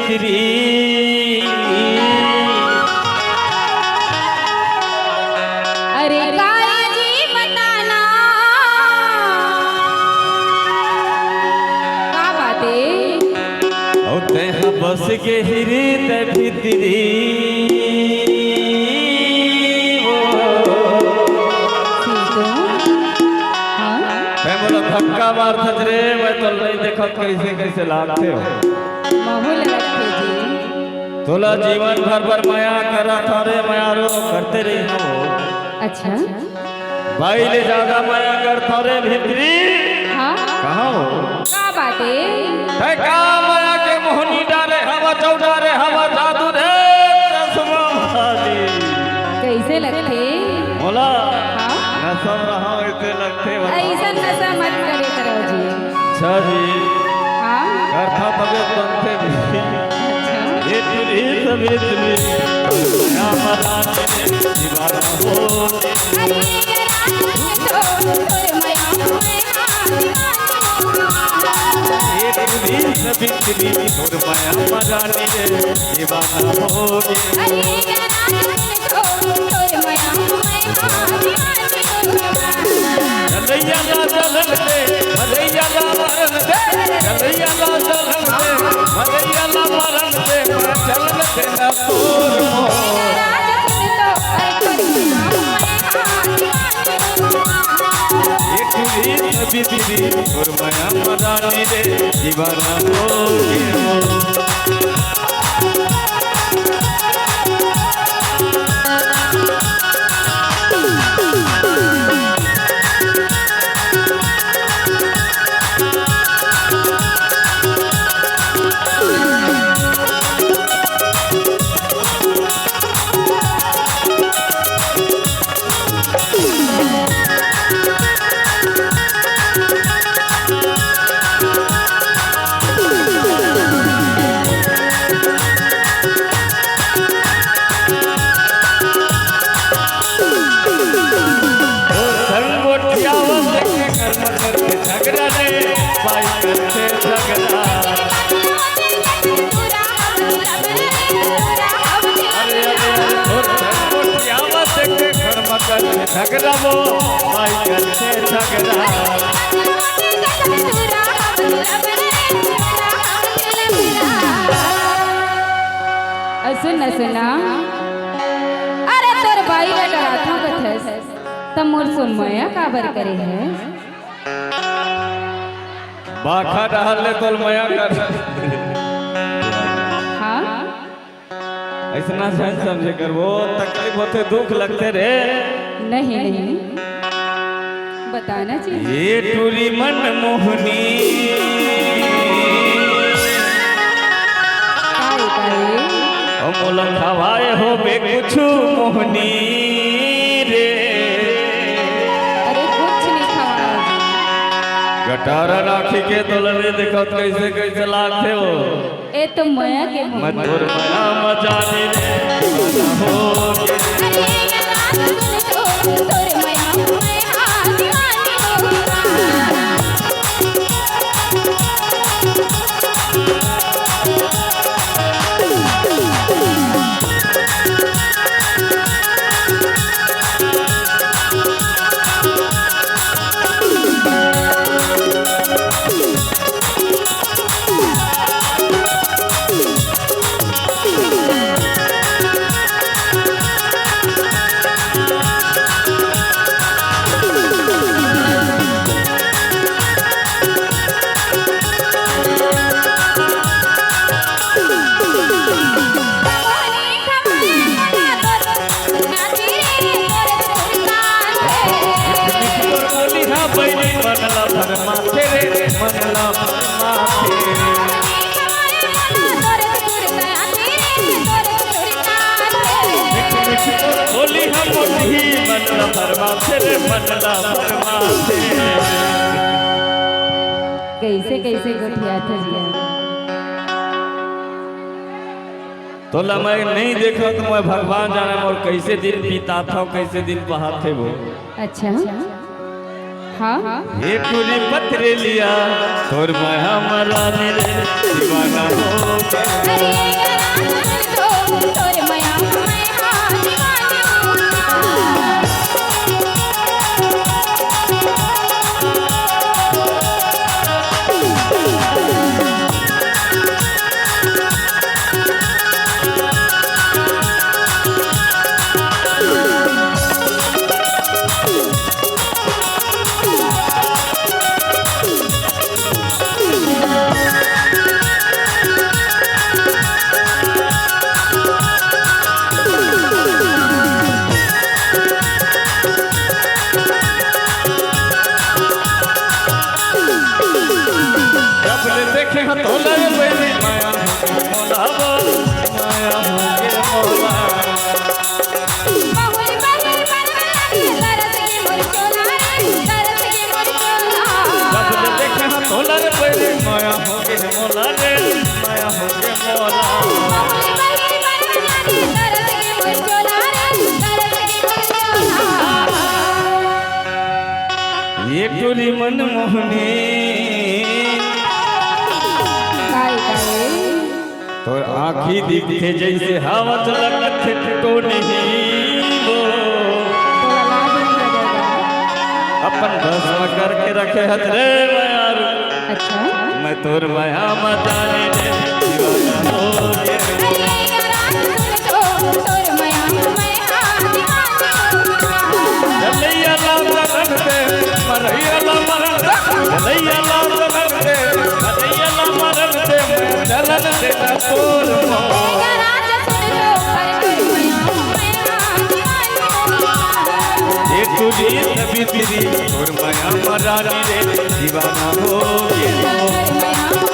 भीतरी अरे काया जी बताना का बातें होते हैं बस के हृदय भीतरी बोला धक्का मार रे मैं तो नहीं देखा कैसे कैसे लागते हो माहौल रखे जी तोला जीवन भर पर माया करा थारे मायारो करते रही हो अच्छा भाई ले ज्यादा माया कर थारे भीतरी हाँ कहाँ हो का बातें है का माया के मोहनी डारे हवा चौडारे हवा जादू रे चश्मा वाली कैसे लगते बोला हाँ नशा रहा ऐसे लगते ऐसा नशा मत करे करो जी अच्छा जी हाँ करता तबे बनते भी अच्छा ये तुरी सभी तुरी या मराठी ने दीवाना हो अरे ये तुरी सभी तुरी और माया मराठी ने दीवाना होगे चलैया ना चलन दे भलैया ना मरण दे चलैया ना चलन दे भलैया ना मरण दे मैं चलन दे ना तोर मोर ये तुरी सभी तुरी और माया मराठी ने दीवाना होगे झगड़ा रे पाई करते झगड़ा अरे के घर मकर झगड़ा वो पाई करते झगड़ा सुन सुना अरे तोर भाई डराता कथस तमोर सुन माया काबर करे है बाखा डाले तोल माया कर हाँ ऐसा सही समझे कर वो तकलीफ होते दुख लगते रे नहीं नहीं बताना चाहिए ये टूरी मन मोहनी काहे काहे मोलम खवाए हो बे कुछ मोहनी रे अरे कुछ नहीं खावा गटारा राखी के तोलरे देखो कैसे कैसे लागते हो ए तो माया के मधुर माया मजानी रे हो मनला भरमा तेरे मनला भरमा बोली हम ही मनला भरमा तेरे मनला भरमा कैसे कैसे गोठिया था जी तो मैं नहीं देखा तो मैं भगवान जाने और कैसे दिन बीता था कैसे दिन बहाते वो अच्छा हाँ एक टूरी पत्र लिया तोर माया मरानी रे दीवाना हो गया। अरे रात तो तोर माया मैं हाँ दीवानी हूँ। देखे तो लग पहले माया मोला बोल माया हो के मोला बाहुली बाहुली बाहुली तरस के मोर चोला रे तरस के मोर चोला। जब देखे तो लग पहले माया हो के मोला रे माया हो के मोला। बाहुली बाहुली बाहुली तरस के मोर चोला रे तरस के मोर चोला। ये टोली मनमोहनी तो आँखी दिखे जैसे हवा लगत तो नहीं वो अपन भस्म करके रखे हथ रे मायारू। अच्छा मैं तोर माया मचाने दे दीवाना हो गया। अरे रात तो तोर माया मैं हाँ दीवानी हूँ। जलैया लाल रंग दे मरैया लाल मरण दे जलैया लाल रंग दे मरैया लाल मरण दे मैं जलन दे तोर मोह। ये तुझी सभी तेरी और माया मरानी रे दीवाना हो गया।